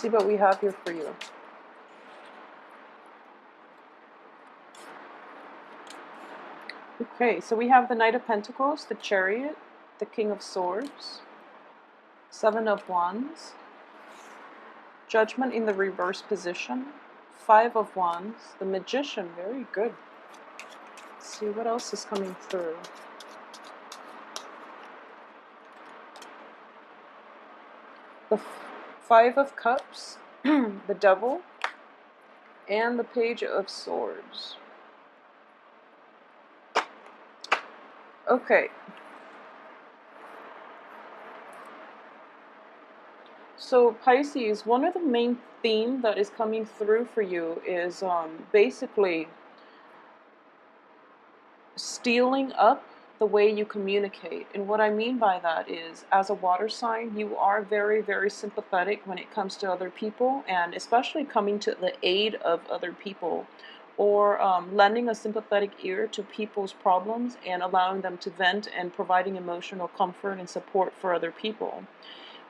See what we have here for you. Okay, so we have the Knight of Pentacles, the Chariot, the King of Swords, Seven of Wands, Judgment in the reverse position, Five of Wands, the Magician, very good. Let's see what else is coming through. The Five of Cups, the Devil, and the Page of Swords. Okay. So Pisces, one of the main themes that is coming through for you is basically stealing up the way you communicate. And what I mean by that is, as a water sign, you are very, very sympathetic when it comes to other people, and especially coming to the aid of other people, or lending a sympathetic ear to people's problems and allowing them to vent and providing emotional comfort and support for other people.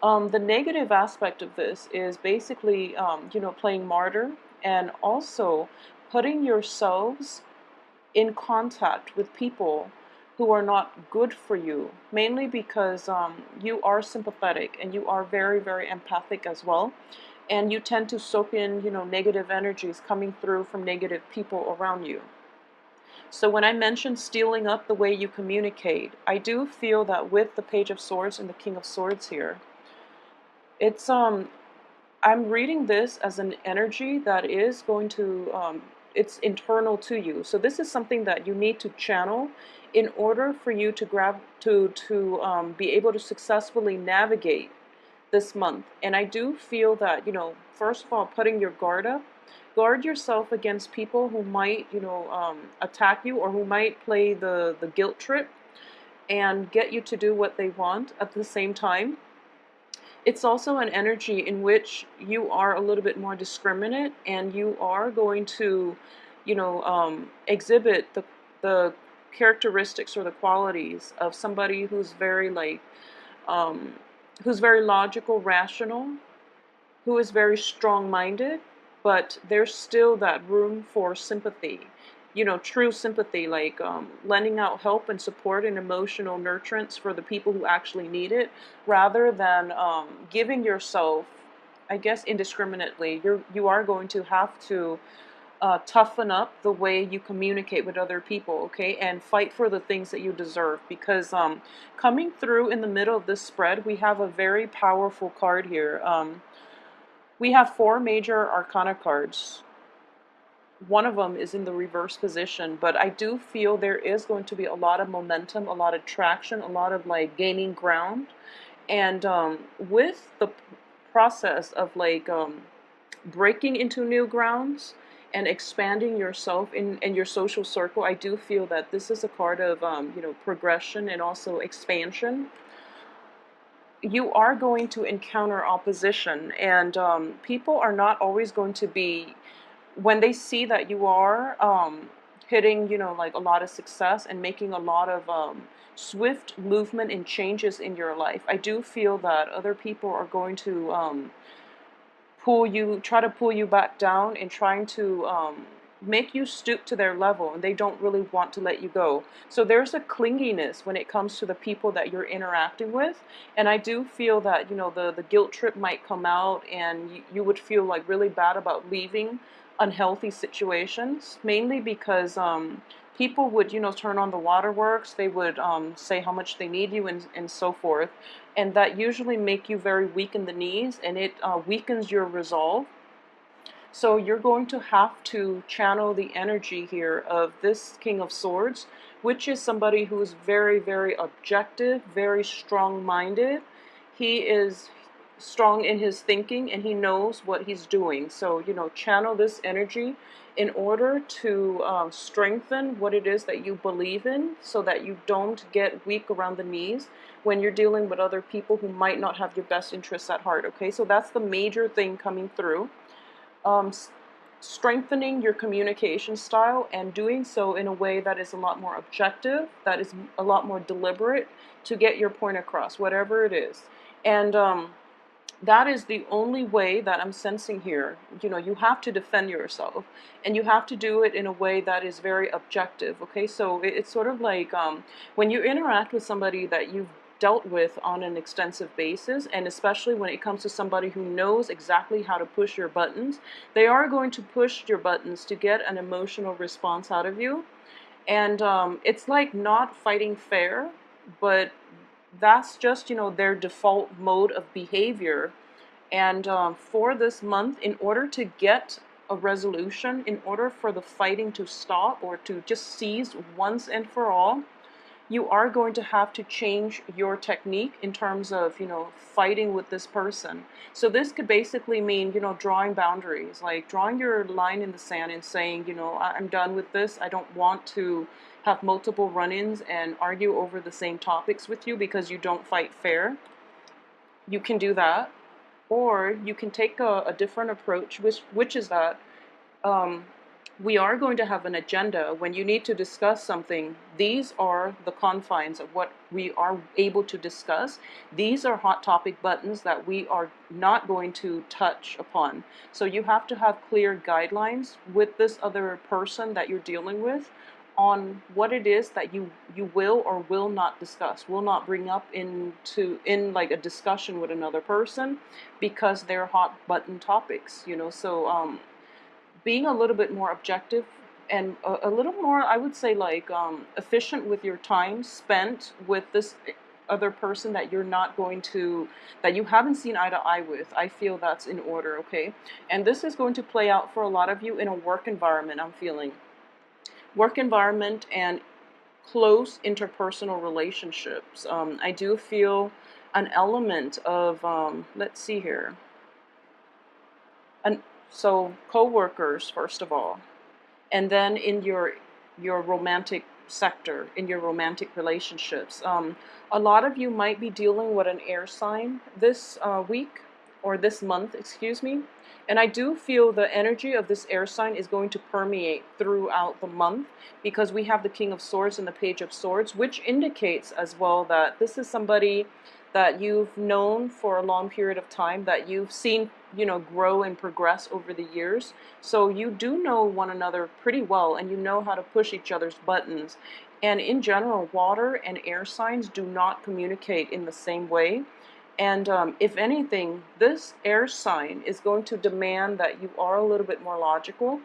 The negative aspect of this is basically, playing martyr and also putting yourselves in contact with people who are not good for you, mainly because you are sympathetic and you are very, very empathic as well. And you tend to soak in, negative energies coming through from negative people around you. So when I mentioned stealing up the way you communicate, I do feel that with the Page of Swords and the King of Swords here, it's I'm reading this as an energy that is going to it's internal to you. So this is something that you need to channel in order for you to be able to successfully navigate this month. And I do feel that, first of all, putting your guard up, guard yourself against people who might, attack you, or who might play the guilt trip and get you to do what they want at the same time. It's also an energy in which you are a little bit more discriminate, and you are going to, exhibit the characteristics or the qualities of somebody who's very who's very logical, rational, who is very strong-minded, but there's still that room for sympathy. True sympathy, like lending out help and support and emotional nurturance for the people who actually need it, rather than giving yourself, I guess, indiscriminately. You are going to have to toughen up the way you communicate with other people, okay, and fight for the things that you deserve. Because coming through in the middle of this spread, we have a very powerful card here. We have 4 major arcana cards. One of them is in the reverse position, but I do feel there is going to be a lot of momentum, a lot of traction, a lot of gaining ground. And with the process of breaking into new grounds and expanding yourself in your social circle, I do feel that this is a card of progression and also expansion. You are going to encounter opposition, and people are not always going to be, when they see that you are hitting, a lot of success and making a lot of swift movement and changes in your life, I do feel that other people are going to try to pull you back down, and trying to make you stoop to their level, and they don't really want to let you go. So there's a clinginess when it comes to the people that you're interacting with, and I do feel that, the guilt trip might come out, and you would feel really bad about leaving unhealthy situations, mainly because people would, turn on the waterworks, they would say how much they need you, and so forth, and that usually make you very weak in the knees, and it weakens your resolve. So you're going to have to channel the energy here of this King of Swords, which is somebody who is very, very objective, very strong-minded. He is strong in his thinking, and he knows what he's doing. So, channel this energy in order to strengthen what it is that you believe in, so that you don't get weak around the knees when you're dealing with other people who might not have your best interests at heart, okay? So that's the major thing coming through. Strengthening your communication style, and doing so in a way that is a lot more objective, that is a lot more deliberate, to get your point across, whatever it is. And That is the only way that I'm sensing here. You know, you have to defend yourself, and you have to do it in a way that is very objective. Okay, so it's sort of like when you interact with somebody that you've dealt with on an extensive basis, and especially when it comes to somebody who knows exactly how to push your buttons, they are going to push your buttons to get an emotional response out of you. And it's like not fighting fair, but that's just, you know, their default mode of behavior. And for this month, in order to get a resolution, in order for the fighting to stop or to just cease once and for all, you are going to have to change your technique in terms of, you know, fighting with this person. So this could basically mean, you know, drawing boundaries, like drawing your line in the sand and saying, you know, I'm done with this. I don't want to have multiple run-ins and argue over the same topics with you because you don't fight fair. You can do that. Or you can take a different approach, which is that um, we are going to have an agenda. When you need to discuss something, these are the confines of what we are able to discuss. These are hot topic buttons that we are not going to touch upon. So you have to have clear guidelines with this other person that you're dealing with on what it is that you will or will not discuss, will not bring up in like a discussion with another person, because they're hot button topics, you know. So being a little bit more objective and a little more, I would say, like efficient with your time spent with this other person that you're not going to, that you haven't seen eye to eye with, I feel that's in order. Okay, and this is going to play out for a lot of you in a work environment. I'm feeling work environment and close interpersonal relationships. I do feel an element of let's see here, and so co-workers first of all, and then in your romantic sector, in your romantic relationships. A lot of you might be dealing with an air sign this week, or this month, excuse me. And I do feel the energy of this air sign is going to permeate throughout the month, because we have the King of Swords and the Page of Swords, which indicates as well that this is somebody that you've known for a long period of time, that you've seen, you know, grow and progress over the years. So you do know one another pretty well, and you know how to push each other's buttons. And in general, water and air signs do not communicate in the same way. And if anything, this air sign is going to demand that you are a little bit more logical.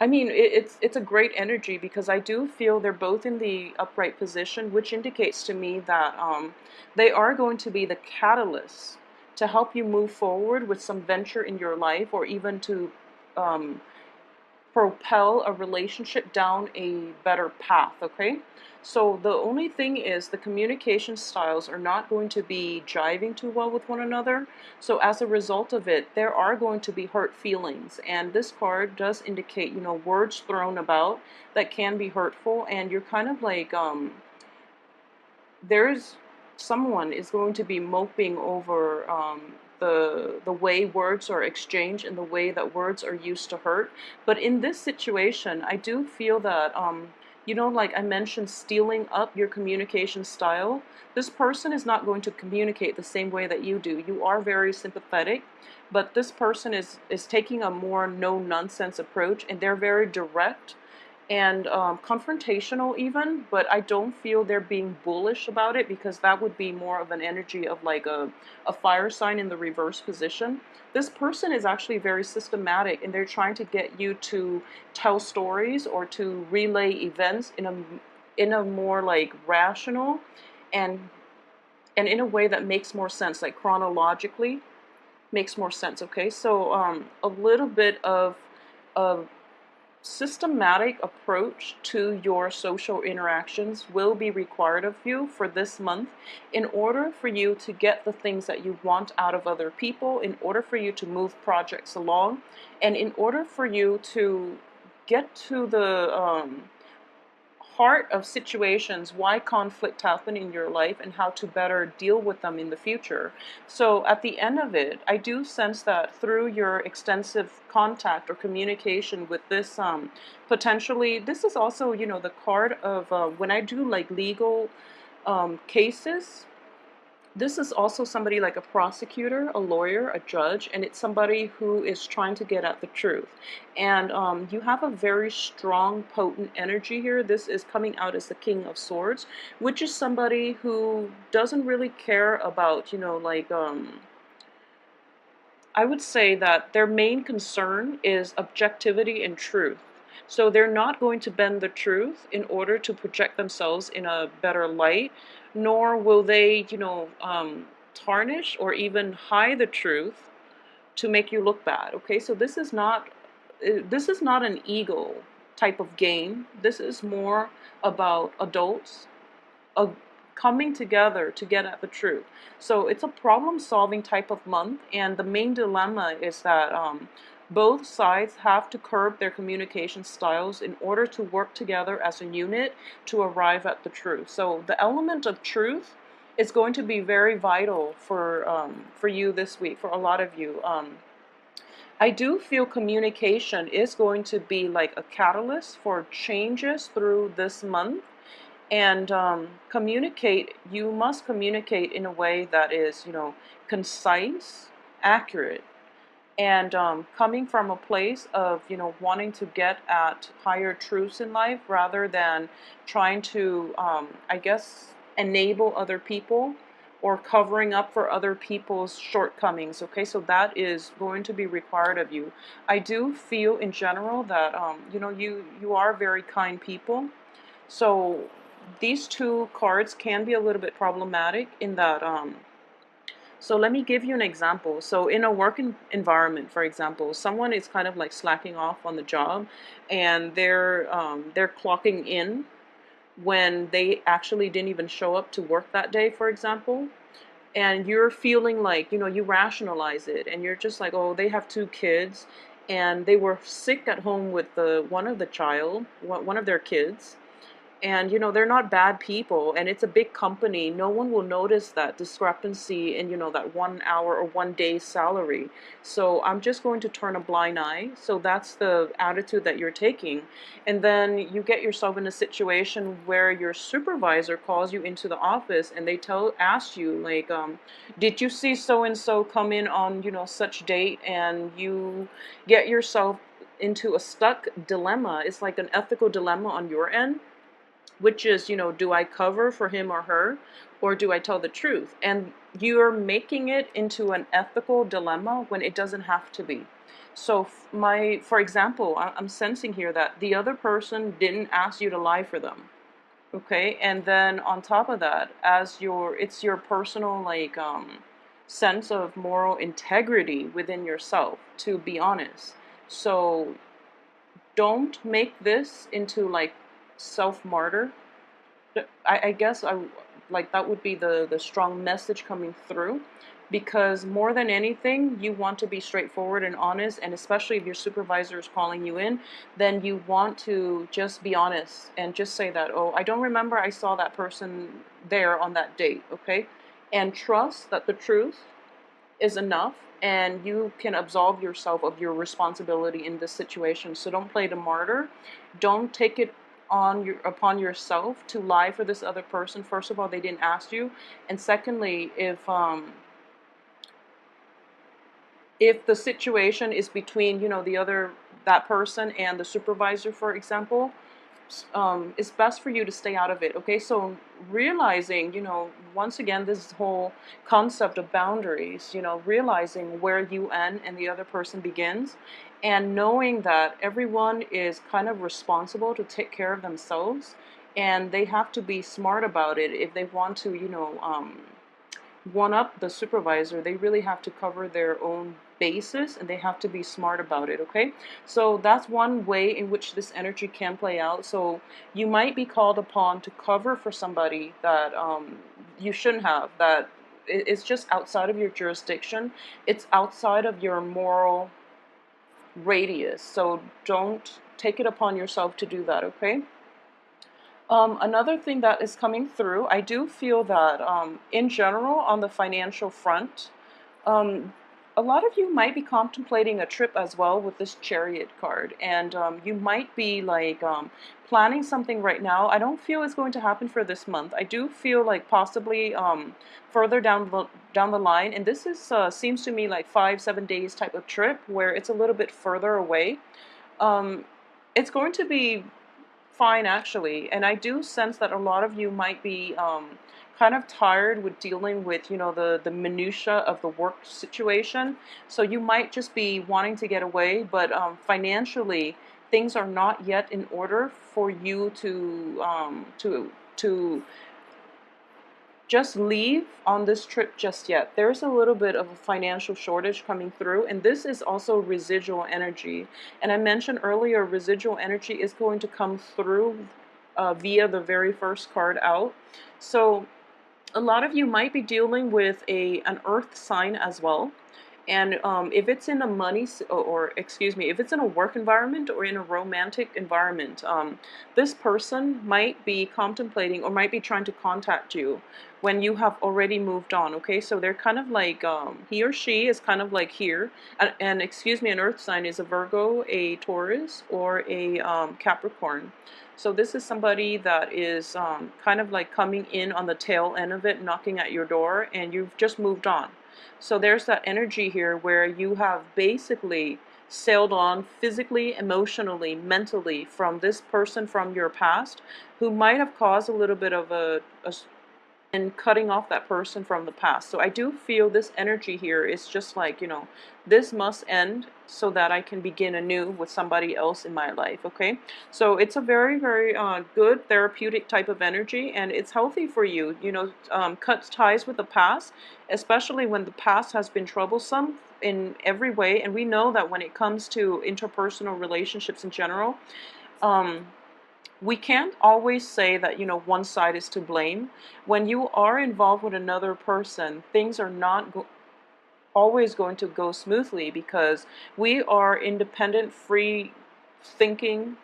I mean, it's a great energy, because I do feel they're both in the upright position, which indicates to me that they are going to be the catalyst to help you move forward with some venture in your life, or even to um, propel a relationship down a better path. Okay, so the only thing is the communication styles are not going to be jiving too well with one another. So as a result of it, there are going to be hurt feelings, and this card does indicate, you know, words thrown about that can be hurtful. And you're kind of like there's someone is going to be moping over the way words are exchanged and the way that words are used to hurt. But in this situation, I do feel that you know, like I mentioned, stealing up your communication style. This person is not going to communicate the same way that you do. You are very sympathetic, but this person is taking a more no nonsense approach, and they're very direct and confrontational even, but I don't feel they're being bullish about it, because that would be more of an energy of like a fire sign in the reverse position. This person is actually very systematic, and they're trying to get you to tell stories or to relay events in a more like rational and in a way that makes more sense, like chronologically makes more sense. Okay, so a little bit of a systematic approach to your social interactions will be required of you for this month, in order for you to get the things that you want out of other people, in order for you to move projects along, and in order for you to get to the heart of situations, why conflict happen in your life, and how to better deal with them in the future. So at the end of it, I do sense that through your extensive contact or communication with this potentially, this is also, you know, the card of when I do like legal cases, This is also somebody like a prosecutor, a lawyer, a judge, and it's somebody who is trying to get at the truth. And you have a very strong, potent energy here. This is coming out as the King of Swords, which is somebody who doesn't really care about, like, I would say that their main concern is objectivity and truth. So they're not going to bend the truth in order to project themselves in a better light, nor will they, tarnish or even hide the truth to make you look bad. Okay, so this is not an ego type of game. This is more about adults of coming together to get at the truth. So it's a problem solving type of month, and the main dilemma is that both sides have to curb their communication styles in order to work together as a unit to arrive at the truth. So the element of truth is going to be very vital for you this week, for a lot of you. I do feel communication is going to be like a catalyst for changes through this month, and you must communicate in a way that is, concise, accurate, and coming from a place of, wanting to get at higher truths in life rather than trying to, I guess, enable other people or covering up for other people's shortcomings. Okay, so that is going to be required of you. I do feel in general that, you are very kind people. So these two cards can be a little bit problematic in that, so let me give you an example. So in a work environment, for example, someone is kind of like slacking off on the job, and they're clocking in when they actually didn't even show up to work that day, for example. And you're feeling like, you rationalize it, and you're just like, oh, they have two kids, and they were sick at home with one of their kids, and they're not bad people, and it's a big company. No one will notice that discrepancy in, that 1 hour or 1 day's salary. So I'm just going to turn a blind eye. So that's the attitude that you're taking. And then you get yourself in a situation where your supervisor calls you into the office, and they ask you like, did you see so and so come in on, such date? And you get yourself into a stuck dilemma. It's like an ethical dilemma on your end, which is, do I cover for him or her, or do I tell the truth? And you're making it into an ethical dilemma when it doesn't have to be. So for example, I'm sensing here that the other person didn't ask you to lie for them. Okay, and then on top of that, it's your personal, like, sense of moral integrity within yourself to be honest. So don't make this into like self-martyr. I guess I like that would be the strong message coming through, because more than anything, you want to be straightforward and honest, and especially if your supervisor is calling you in, then you want to just be honest and just say that, oh, I don't remember I saw that person there on that date, okay? And trust that the truth is enough, and you can absolve yourself of your responsibility in this situation. So don't play the martyr. Don't take it upon yourself to lie for this other person. First of all, they didn't ask you, and secondly, if the situation is between, that person and the supervisor, for example, it's best for you to stay out of it. Okay, so realizing, once again, this whole concept of boundaries, realizing where you end and the other person begins, and knowing that everyone is kind of responsible to take care of themselves, and they have to be smart about it if they want to, one up the supervisor. They really have to cover their own basis, and they have to be smart about it. Okay, so that's one way in which this energy can play out. So you might be called upon to cover for somebody that you shouldn't have, that it's just outside of your jurisdiction, it's outside of your moral radius. So don't take it upon yourself to do that. Okay. Another thing that is coming through, I do feel that in general on the financial front, um, a lot of you might be contemplating a trip as well with this Chariot card, and you might be like planning something right now. I don't feel it's going to happen for this month. I do feel like possibly further down the line, and this is seems to me like 5-7 days type of trip where it's a little bit further away. Um, it's going to be fine actually, and I do sense that a lot of you might be kind of tired with dealing with, you know, the minutia of the work situation. So you might just be wanting to get away, but financially things are not yet in order for you to just leave on this trip just yet. There's a little bit of a financial shortage coming through, and this is also residual energy. And I mentioned earlier, residual energy is going to come through via the very first card out. So a lot of you might be dealing with an earth sign as well. And if it's in a or excuse me, if it's in a work environment or in a romantic environment, this person might be contemplating or might be trying to contact you when you have already moved on. Okay, so they're kind of like he or she is kind of like here, and excuse me, an earth sign is a Virgo, a Taurus, or a Capricorn. So this is somebody that is kind of like coming in on the tail end of it, knocking at your door, and you've just moved on. So there's that energy here where you have basically sailed on physically, emotionally, mentally from this person from your past who might have caused a little bit of and cutting off that person from the past. So I do feel this energy here is just like, you know, this must end so that I can begin anew with somebody else in my life, okay? So it's a very, very good therapeutic type of energy, and it's healthy for you, you know, cut ties with the past, especially when the past has been troublesome in every way. And we know that when it comes to interpersonal relationships in general, we can't always say that, you know, one side is to blame. When you are involved with another person, things are not always going to go smoothly because we are independent, free thinking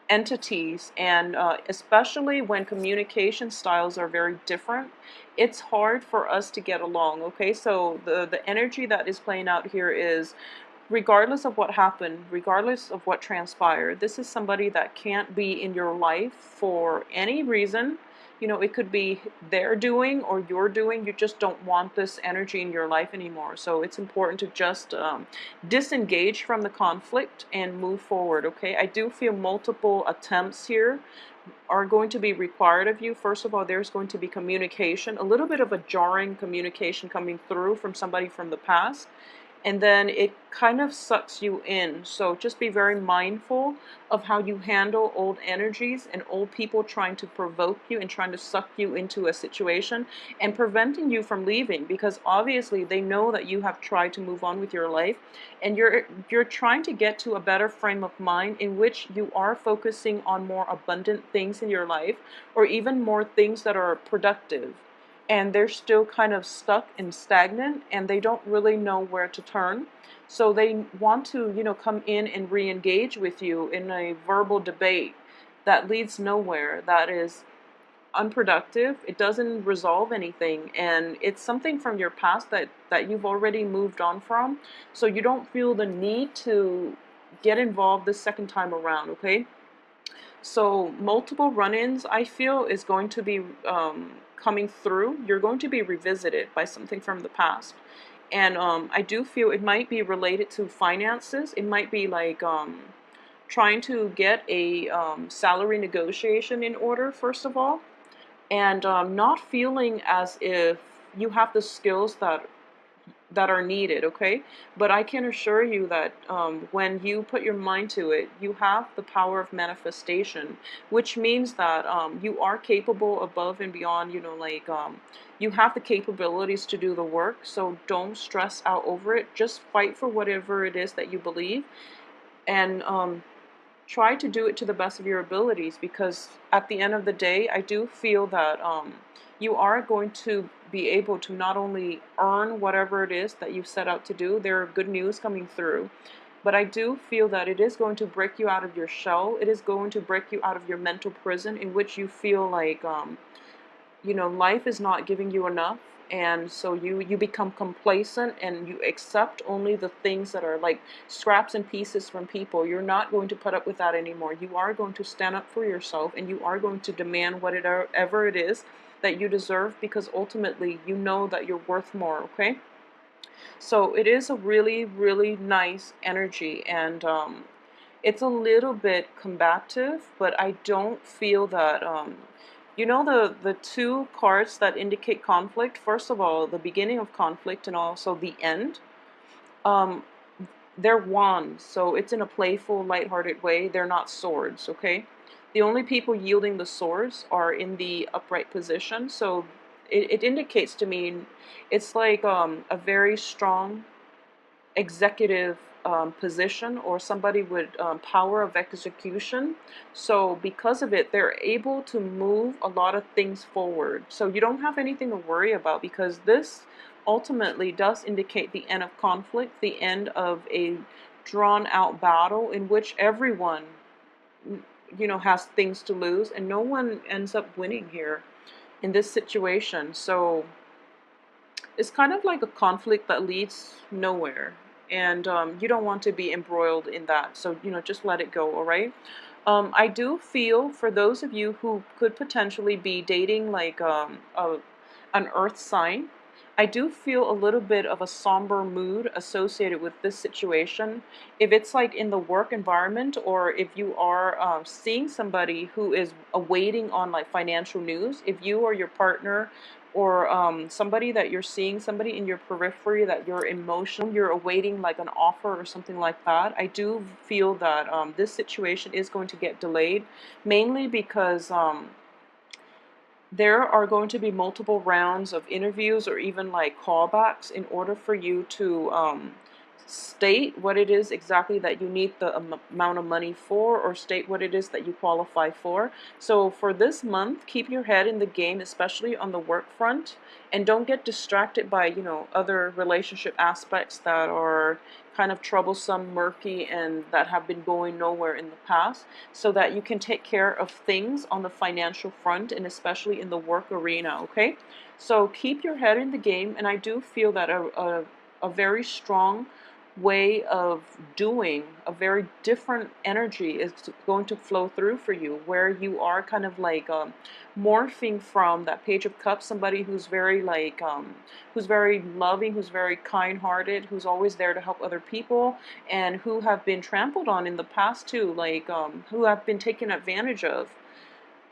entities, and especially when communication styles are very different, it's hard for us to get along. Okay, so the energy that is playing out here is, regardless of what happened, regardless of what transpired, this is somebody that can't be in your life for any reason. You know, it could be their doing or your doing. You just don't want this energy in your life anymore. So it's important to just disengage from the conflict and move forward, okay? I do feel multiple attempts here are going to be required of you. First of all, there's going to be communication, a little bit of a jarring communication coming through from somebody from the past, and then it kind of sucks you in. So just be very mindful of how you handle old energies and old people trying to provoke you and trying to suck you into a situation and preventing you from leaving, because obviously they know that you have tried to move on with your life, and you're trying to get to a better frame of mind in which you are focusing on more abundant things in your life, or even more things that are productive, and they're still kind of stuck and stagnant, and they don't really know where to turn. So they want to, you know, come in and re-engage with you in a verbal debate that leads nowhere, that is unproductive. It doesn't resolve anything, and it's something from your past that you've already moved on from. So you don't feel the need to get involved the second time around, okay? So multiple run-ins, I feel, is going to be coming through. You're going to be revisited by something from the past. And I do feel it might be related to finances. It might be like trying to get a salary negotiation in order, first of all, and not feeling as if you have the skills that are needed, okay? But I can assure you that when you put your mind to it, you have the power of manifestation, which means that you are capable above and beyond, you know, like you have the capabilities to do the work. So don't stress out over it. Just fight for whatever it is that you believe, and try to do it to the best of your abilities, because at the end of the day, I do feel that you are going to be able to not only earn whatever it is that you set out to do. There are good news coming through, but I do feel that it is going to break you out of your shell. It is going to break you out of your mental prison in which you feel like you know, life is not giving you enough, and so you become complacent and you accept only the things that are like scraps and pieces from people. You're not going to put up with that anymore. You are going to stand up for yourself, and you are going to demand whatever it is that you deserve, because ultimately you know that you're worth more. Okay, so it is a really, really nice energy, and it's a little bit combative, but I don't feel that, you know, the two cards that indicate conflict, first of all, the beginning of conflict and also the end, um, they're wands, so it's in a playful, lighthearted way. They're not swords, okay? The only people yielding the swords are in the upright position, so it indicates to me it's like a very strong executive position, or somebody with power of execution. So because of it, they're able to move a lot of things forward. So you don't have anything to worry about, because this ultimately does indicate the end of conflict, the end of a drawn out battle in which everyone, you know, has things to lose, and no one ends up winning here in this situation. So it's kind of like a conflict that leads nowhere, and you don't want to be embroiled in that. So, you know, just let it go, all right? I do feel for those of you who could potentially be dating like an earth sign, I do feel a little bit of a somber mood associated with this situation. If it's like in the work environment, or if you are seeing somebody who is awaiting on like financial news, if you or your partner, or somebody that you're seeing, somebody in your periphery that you're emotional, you're awaiting like an offer or something like that, I do feel that this situation is going to get delayed, mainly because there are going to be multiple rounds of interviews or even like callbacks in order for you to state what it is exactly that you need the amount of money for, or state what it is that you qualify for. So for this month, keep your head in the game, especially on the work front, and don't get distracted by, you know, other relationship aspects that are kind of troublesome, murky, and that have been going nowhere in the past, so that you can take care of things on the financial front, and especially in the work arena. Okay, so keep your head in the game, and I do feel that a very strong way of doing, a very different energy is going to flow through for you, where you are kind of like morphing from that Page of Cups, somebody who's very like who's very loving, who's very kind-hearted, who's always there to help other people, and who have been trampled on in the past too, like who have been taken advantage of.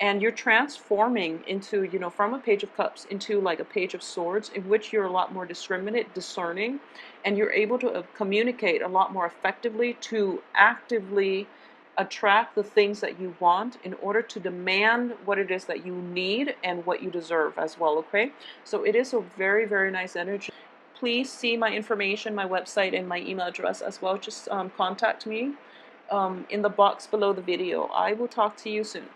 And you're transforming into, you know, from a Page of Cups into like a Page of Swords, in which you're a lot more discriminate, discerning, and you're able to communicate a lot more effectively to actively attract the things that you want in order to demand what it is that you need and what you deserve as well. Okay, so it is a very, very nice energy. Please see my information, my website, and my email address as well. Just contact me in the box below the video. I will talk to you soon.